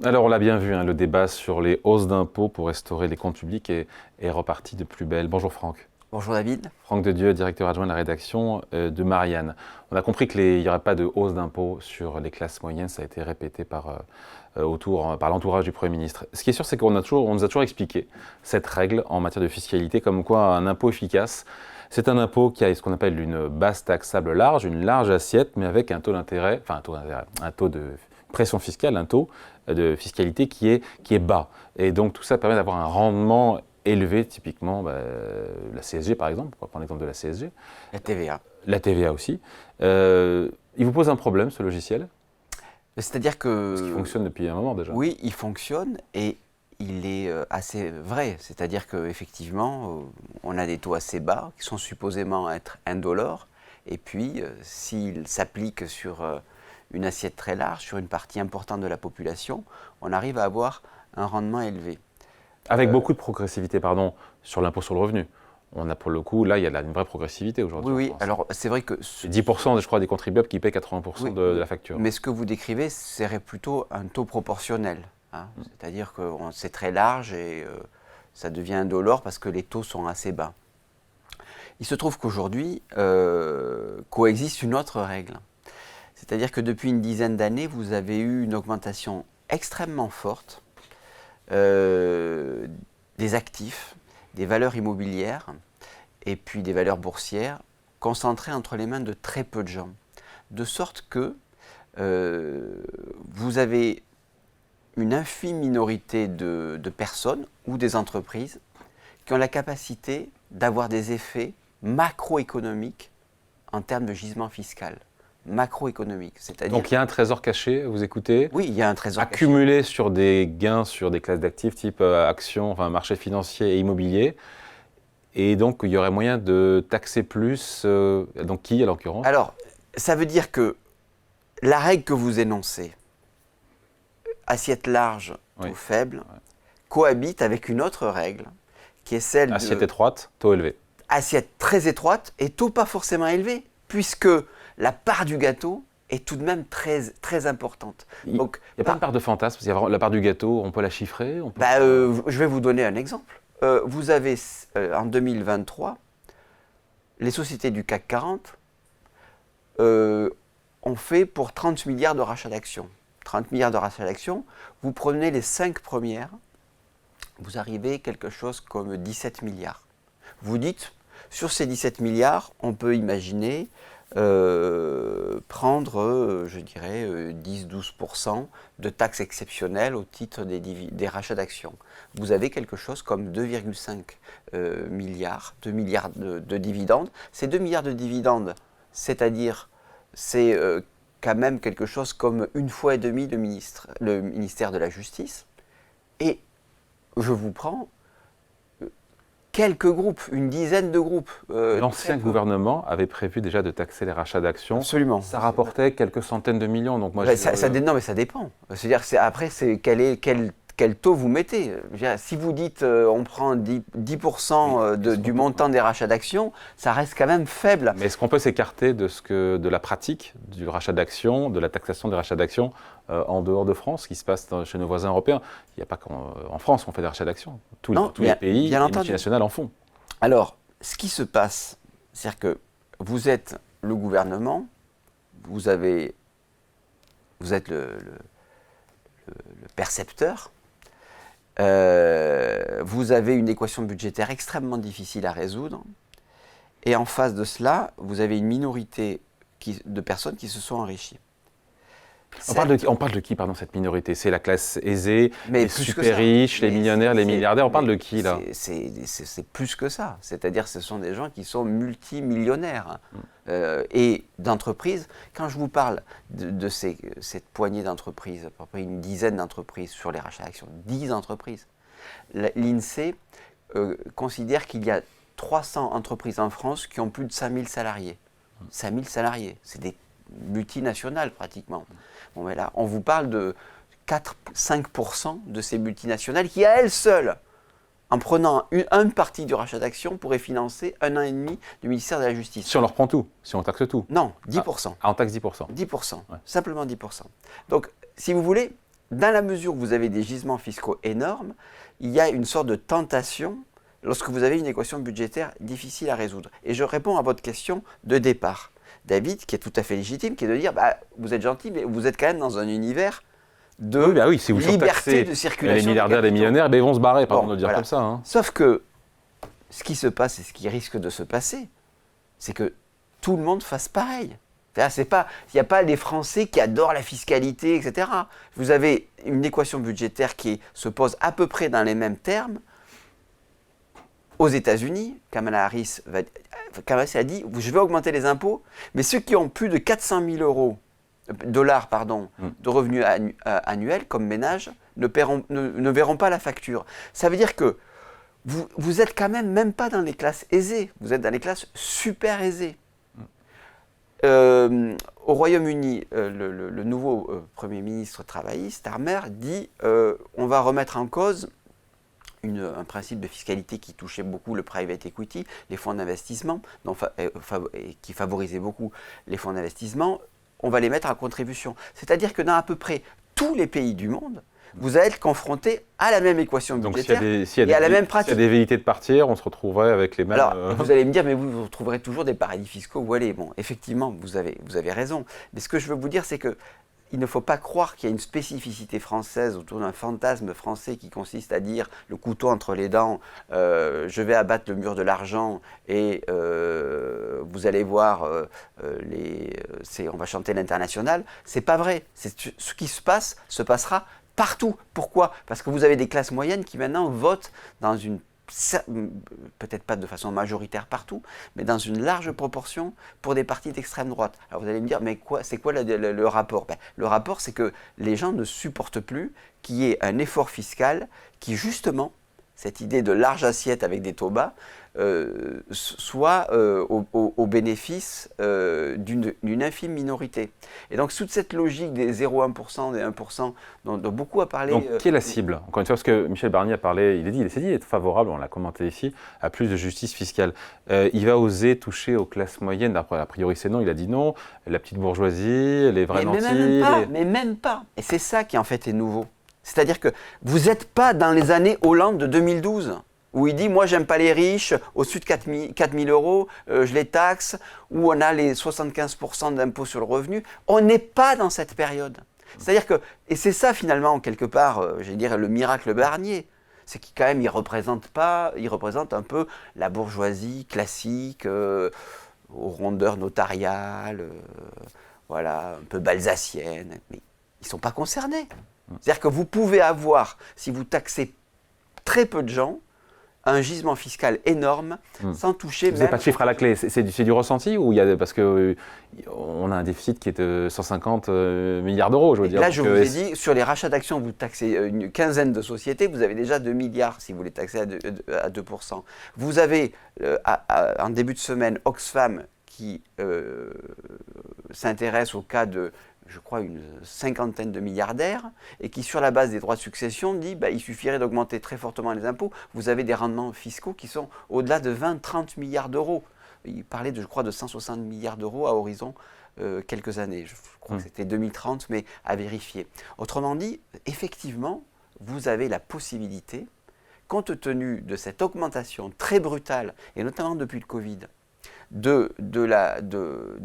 Alors on l'a bien vu, le débat sur les hausses d'impôts pour restaurer les comptes publics est reparti de plus belle. Bonjour Franck. Bonjour David. Franck Dedieu, directeur adjoint de la rédaction de Marianne. On a compris qu'il n'y aurait pas de hausse d'impôts sur les classes moyennes, ça a été répété par l'entourage du Premier ministre. Ce qui est sûr, c'est qu'on nous a toujours expliqué cette règle en matière de fiscalité, comme quoi un impôt efficace, c'est un impôt qui a ce qu'on appelle une base taxable large, une large assiette, mais avec un taux d'intérêt, un taux de pression fiscale, un taux de fiscalité qui est bas. Et donc tout ça permet d'avoir un rendement élevé, typiquement la CSG par exemple, on va prendre l'exemple de la CSG. La TVA. La TVA aussi. Il vous pose un problème ce logiciel? C'est-à-dire que... Parce qu'il fonctionne depuis un moment déjà. Oui, il fonctionne et il est assez vrai. C'est-à-dire qu'effectivement, on a des taux assez bas qui sont supposément être indolores. Et puis, s'il s'applique sur une assiette très large, sur une partie importante de la population, on arrive à avoir un rendement élevé. Avec beaucoup de progressivité, sur l'impôt sur le revenu. On a pour le coup, là, il y a une vraie progressivité aujourd'hui. Oui, alors c'est vrai que... C'est 10%, je crois, des contribuables qui paient 80% oui, de la facture. Mais ce que vous décrivez serait plutôt un taux proportionnel. C'est-à-dire que c'est très large et ça devient indolore parce que les taux sont assez bas. Il se trouve qu'aujourd'hui, coexiste une autre règle. C'est-à-dire que depuis une dizaine d'années, vous avez eu une augmentation extrêmement forte des actifs, des valeurs immobilières et puis des valeurs boursières concentrées entre les mains de très peu de gens. De sorte que vous avez une infime minorité de personnes ou des entreprises qui ont la capacité d'avoir des effets macroéconomiques en termes de gisement fiscal. Macroéconomique, c'est-à-dire... Donc il y a un trésor caché, vous écoutez? Oui, il y a un trésor accumulé caché. sur des gains sur des classes d'actifs type actions, marché financier et immobilier. Et donc il y aurait moyen de taxer plus, donc qui à l'occurrence? Alors, ça veut dire que la règle que vous énoncez, assiette large, taux faible, cohabite avec une autre règle qui est celle assiette étroite, taux élevé. Assiette très étroite et taux pas forcément élevé, puisque la part du gâteau est tout de même très, très importante. Donc, il n'y a pas une part de fantasme, parce qu'il y a la part du gâteau, on peut la chiffrer je vais vous donner un exemple. Vous avez en 2023, les sociétés du CAC 40 ont fait pour 30 milliards de rachats d'actions. 30 milliards de rachats d'actions, vous prenez les 5 premières, vous arrivez à quelque chose comme 17 milliards. Vous dites, sur ces 17 milliards, on peut imaginer prendre, je dirais, 10-12% de taxes exceptionnelles au titre des rachats d'actions. Vous avez quelque chose comme 2,5 milliards, 2 milliards de dividendes. Ces 2 milliards de dividendes, c'est-à-dire, c'est quand même quelque chose comme 1,5 fois le ministère de la Justice. Et je vous prends quelques groupes, une dizaine de groupes. L'ancien gouvernement avait prévu déjà de taxer les rachats d'actions. Absolument. Ça rapportait quelques centaines de millions. Donc moi, non, mais ça dépend. C'est-à-dire, après, quel taux vous mettez. Si vous dites on prend 10% du montant des rachats d'actions, ça reste quand même faible. Mais est-ce qu'on peut s'écarter de la pratique du rachat d'actions, de la taxation des rachats d'actions en dehors de France, qui se passe chez nos voisins européens? Il n'y a pas qu'en France qu'on fait des rachats d'actions. Tous les pays, les multinationales en font. Alors, ce qui se passe, c'est-à-dire que vous êtes le gouvernement, vous êtes le percepteur, vous avez une équation budgétaire extrêmement difficile à résoudre, et en face de cela, vous avez une minorité de personnes qui se sont enrichies. On parle de qui, pardon, cette minorité? C'est la classe aisée, les super riches, les millionnaires, les milliardaires. On parle de qui, là? C'est plus que ça. C'est-à-dire ce sont des gens qui sont multimillionnaires et d'entreprises. Quand je vous parle de cette poignée d'entreprises, à peu près une dizaine d'entreprises sur les rachats d'actions, 10 entreprises, l'INSEE considère qu'il y a 300 entreprises en France qui ont plus de 5000 salariés. 5000 salariés, c'est des multinationales pratiquement. Bon, mais là, on vous parle de 4-5% de ces multinationales qui, à elles seules, en prenant une partie du rachat d'actions, pourraient financer 1 an et demi du ministère de la Justice. Si on leur prend tout, si on taxe tout? Non, 10%. On taxe 10%. 10%, simplement 10%. Donc, si vous voulez, dans la mesure où vous avez des gisements fiscaux énormes, il y a une sorte de tentation lorsque vous avez une équation budgétaire difficile à résoudre. Et je réponds à votre question de départ. David, qui est tout à fait légitime, qui est de dire, vous êtes gentil, mais vous êtes quand même dans un univers de si vous liberté de circulation. Les milliardaires, les millionnaires, ils vont se barrer, pardon de le dire voilà. comme ça. Hein. Sauf que ce qui se passe et ce qui risque de se passer, c'est que tout le monde fasse pareil. Il n'y a pas les Français qui adorent la fiscalité, etc. Vous avez une équation budgétaire qui se pose à peu près dans les mêmes termes. Aux États-Unis, Kamala Harris a dit « je vais augmenter les impôts, mais ceux qui ont plus de 400 000 dollars de revenus annuels comme ménage ne verront pas la facture ». Ça veut dire que vous êtes quand même pas dans les classes aisées, vous êtes dans les classes super aisées. Au Royaume-Uni, le nouveau Premier ministre travailliste, Starmer, dit on va remettre en cause un principe de fiscalité qui touchait beaucoup le private equity, les fonds d'investissement, qui favorisait beaucoup les fonds d'investissement, on va les mettre à contribution. C'est-à-dire que dans à peu près tous les pays du monde, vous allez être confronté à la même équation budgétaire et à la même pratique. S'il y a des velléités de partir, on se retrouverait avec les mêmes... Alors, vous allez me dire, mais vous trouverez toujours des paradis fiscaux où aller. Bon, effectivement, vous avez raison. Mais ce que je veux vous dire, c'est que il ne faut pas croire qu'il y a une spécificité française autour d'un fantasme français qui consiste à dire le couteau entre les dents, je vais abattre le mur de l'argent et vous allez voir, on va chanter l'international. C'est pas vrai. Ce qui se passera partout. Pourquoi ? Parce que vous avez des classes moyennes qui maintenant votent dans une peut-être pas de façon majoritaire partout, mais dans une large proportion pour des partis d'extrême droite. Alors vous allez me dire, mais c'est quoi le rapport ? Le rapport, c'est que les gens ne supportent plus qu'il y ait un effort fiscal qui, justement, cette idée de large assiette avec des taux bas, soit au bénéfice d'une infime minorité. Et donc, toute cette logique des 0,1%, des 1%, dont beaucoup a parlé... Donc, qui est la cible ? Encore une fois, parce que Michel Barnier a parlé, il s'est dit être favorable, on l'a commenté ici, à plus de justice fiscale. Il va oser toucher aux classes moyennes. Après, a priori, c'est non, il a dit non. La petite bourgeoisie, les vrais nantis... Mais même pas. Et c'est ça qui, en fait, est nouveau. C'est-à-dire que vous n'êtes pas dans les années Hollande de 2012, où il dit « moi, j'aime pas les riches, au-dessus de 4 000 euros, je les taxe », où on a les 75% d'impôt sur le revenu. On n'est pas dans cette période. C'est-à-dire que, et c'est ça finalement, quelque part, je vais dire, le miracle Barnier, c'est qu'il quand même, il représente un peu la bourgeoisie classique, aux rondeurs notariales, voilà, un peu balsacienne, mais ils ne sont pas concernés. C'est-à-dire que vous pouvez avoir, si vous taxez très peu de gens, un gisement fiscal énorme sans toucher même... Vous n'avez pas de chiffre à la clé, c'est du ressenti ou parce qu'on a un déficit qui est de 150 milliards d'euros, je veux dire. Là, je vous ai dit, sur les rachats d'actions, vous taxez une quinzaine de sociétés, vous avez déjà 2 milliards si vous les taxez à 2%. Vous avez, en début de semaine, Oxfam qui s'intéresse au cas de, je crois, une cinquantaine de milliardaires, et qui, sur la base des droits de succession, dit il suffirait d'augmenter très fortement les impôts. Vous avez des rendements fiscaux qui sont au-delà de 20-30 milliards d'euros. Il parlait, je crois, de 160 milliards d'euros à horizon quelques années. Je crois que c'était 2030, mais à vérifier. Autrement dit, effectivement, vous avez la possibilité, compte tenu de cette augmentation très brutale, et notamment depuis le Covid, de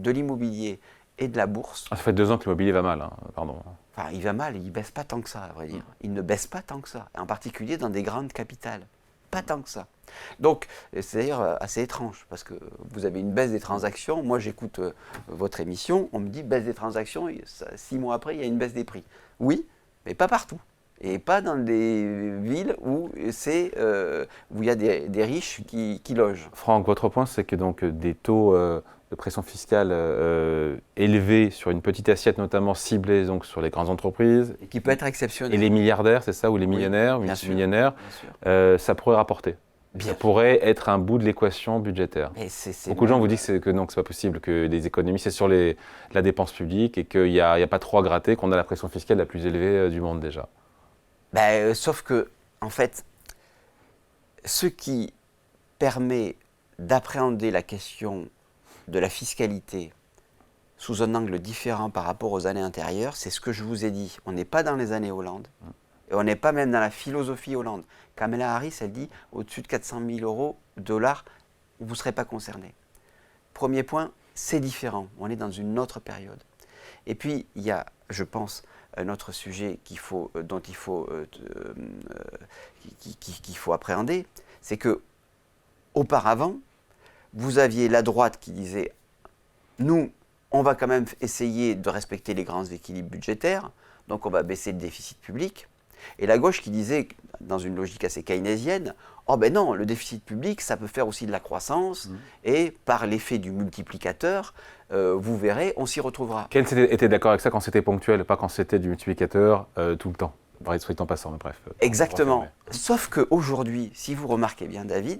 l'immobilier et de la bourse. Ça fait 2 ans que l'immobilier va mal, hein. Pardon. Enfin, il va mal, il ne baisse pas tant que ça, à vrai dire. Il ne baisse pas tant que ça, en particulier dans des grandes capitales. Pas tant que ça. Donc, c'est d'ailleurs assez étrange, parce que vous avez une baisse des transactions. Moi, j'écoute votre émission, on me dit baisse des transactions, 6 mois après, il y a une baisse des prix. Oui, mais pas partout. Et pas dans des villes où il y a des riches qui logent. Franck, votre point, c'est que donc des taux de pression fiscale élevés sur une petite assiette, notamment ciblée donc, sur les grandes entreprises. Et qui peut être exceptionnel. Et les milliardaires, c'est ça, ou les millionnaires, multimillionnaires, ça pourrait rapporter. Ça pourrait être un bout de l'équation budgétaire. Beaucoup de gens vous disent que non, que c'est pas possible, que les économies, c'est sur la dépense publique et qu'il n'y a pas trop à gratter, qu'on a la pression fiscale la plus élevée du monde déjà. Sauf que, en fait, ce qui permet d'appréhender la question de la fiscalité sous un angle différent par rapport aux années antérieures, c'est ce que je vous ai dit. On n'est pas dans les années Hollande, et on n'est pas même dans la philosophie Hollande. Kamala Harris, elle dit, au-dessus de 400 000 dollars, vous ne serez pas concerné. Premier point, c'est différent. On est dans une autre période. Et puis, il y a, je pense, un autre sujet qu'il faut appréhender, c'est que auparavant, vous aviez la droite qui disait « Nous, on va quand même essayer de respecter les grands équilibres budgétaires, donc on va baisser le déficit public. » Et la gauche qui disait, dans une logique assez keynésienne, « Oh ben non, le déficit public, ça peut faire aussi de la croissance, et par l'effet du multiplicateur, vous verrez, on s'y retrouvera. » Quel était d'accord avec ça quand c'était ponctuel, pas quand c'était du multiplicateur tout le temps? Soit en passant, mais bref. Exactement. Sauf qu'aujourd'hui, si vous remarquez bien, David,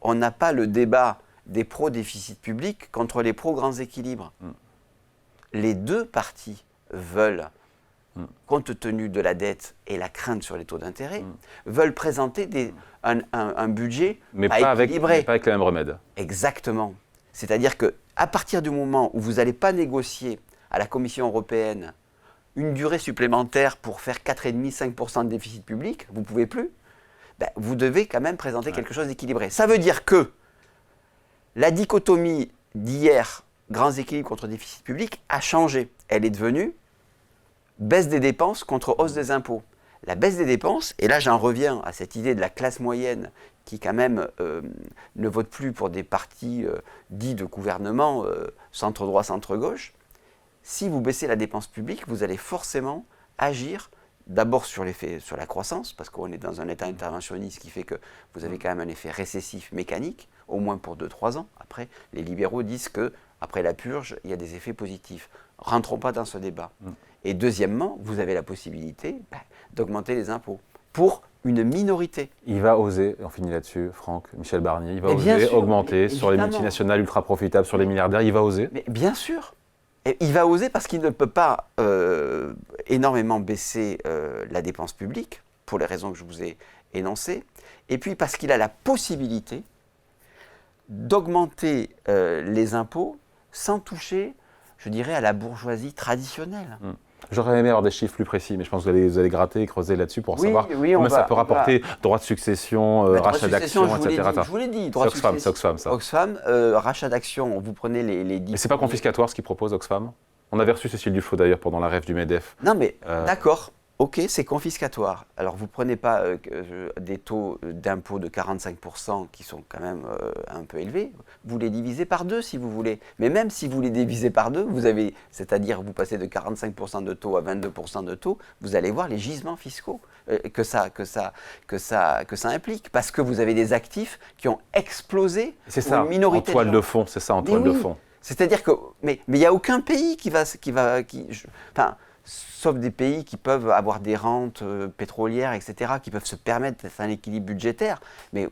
on n'a pas le débat des pro-déficit public contre les pro-grands équilibres. Les deux partis veulent, compte tenu de la dette et la crainte sur les taux d'intérêt, veulent présenter un budget mais pas équilibré. Mais pas avec les mêmes remèdes. Exactement. C'est-à-dire qu'à partir du moment où vous n'allez pas négocier à la Commission européenne une durée supplémentaire pour faire 4,5-5% de déficit public, vous ne pouvez plus, ben, vous devez quand même présenter quelque chose d'équilibré. Ça veut dire que la dichotomie d'hier, grands équilibres contre déficit public, a changé. Elle est devenue baisse des dépenses contre hausse des impôts. La baisse des dépenses, et là j'en reviens à cette idée de la classe moyenne qui quand même ne vote plus pour des partis dits de gouvernement centre-droit, centre-gauche. Si vous baissez la dépense publique, vous allez forcément agir d'abord sur la croissance, parce qu'on est dans un état interventionniste qui fait que vous avez quand même un effet récessif mécanique, au moins pour 2-3 ans. Après, les libéraux disent qu'après la purge, il y a des effets positifs. Rentrons pas dans ce débat. Et deuxièmement, vous avez la possibilité d'augmenter les impôts pour une minorité. Il va oser, on finit là-dessus, Franck, Michel Barnier, il va Mais bien oser sûr, augmenter sur les multinationales ultra profitables, sur les milliardaires, il va oser. Mais bien sûr. Et il va oser parce qu'il ne peut pas énormément baisser la dépense publique, pour les raisons que je vous ai énoncées, et puis parce qu'il a la possibilité d'augmenter les impôts sans toucher, je dirais, à la bourgeoisie traditionnelle. J'aurais aimé avoir des chiffres plus précis, mais je pense que vous allez gratter et creuser là-dessus pour savoir comment ça peut rapporter droit de succession, rachat d'actions, etc. Je vous l'ai dit, droit de succession. C'est Oxfam, ça. Oxfam, rachat d'actions, vous prenez les 10... Mais c'est pas confiscatoire ce qu'il propose, Oxfam? On avait reçu Cécile Duflot d'ailleurs pendant la rêve du MEDEF. Non mais, d'accord, ok, c'est confiscatoire. Alors vous ne prenez pas des taux d'impôt de 45% qui sont quand même un peu élevés, vous les divisez par 2 si vous voulez. Mais même si vous les divisez par 2, vous avez, c'est-à-dire vous passez de 45% de taux à 22% de taux, vous allez voir les gisements fiscaux que ça implique. Parce que vous avez des actifs qui ont explosé pour une minorité en toile de fond, c'est ça, en toile de fond. C'est-à-dire que, mais il n'y a aucun pays sauf des pays qui peuvent avoir des rentes pétrolières, etc., qui peuvent se permettre d'être un équilibre budgétaire, mais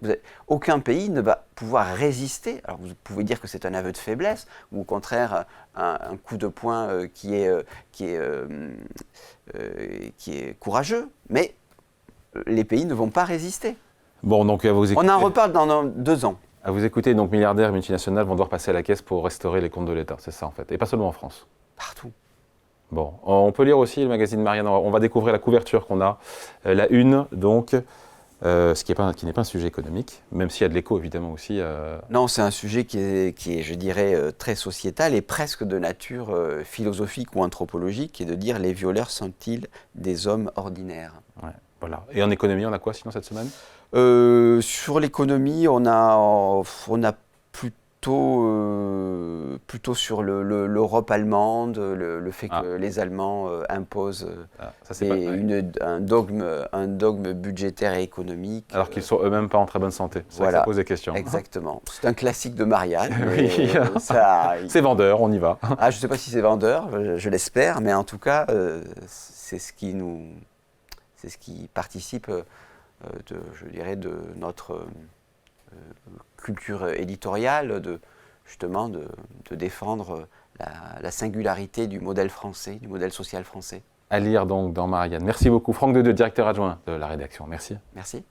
aucun pays ne va pouvoir résister. Alors vous pouvez dire que c'est un aveu de faiblesse, ou au contraire un coup de poing qui est courageux, mais les pays ne vont pas résister. Bon, donc vous écoutez... On en reparle dans 2 ans. À vous écouter, donc milliardaires et multinationales vont devoir passer à la caisse pour restaurer les comptes de l'État, c'est ça en fait, et pas seulement en France. Partout. Bon, on peut lire aussi le magazine Marianne, on va découvrir la couverture qu'on a, la une, donc, qui n'est pas un sujet économique, même s'il y a de l'écho évidemment aussi. Non, c'est un sujet qui est, je dirais, très sociétal et presque de nature philosophique ou anthropologique, qui est de dire les violeurs sont-ils des hommes ordinaires? Ouais, voilà. Et en économie, on a quoi sinon cette semaine? Sur l'économie, on a plutôt sur l'Europe allemande, le fait que les Allemands imposent un dogme budgétaire et économique. Alors qu'ils sont eux-mêmes pas en très bonne santé. C'est voilà, ça que ça pose des questions. Exactement. C'est un classique de Marianne. Oui. C'est vendeur, on y va. Je ne sais pas si c'est vendeur, je l'espère, mais en tout cas, c'est ce qui participe je dirais, de notre culture éditoriale, de défendre la singularité du modèle français, du modèle social français. À lire donc dans Marianne. Merci beaucoup. Franck Dedeux, directeur adjoint de la rédaction. Merci. Merci.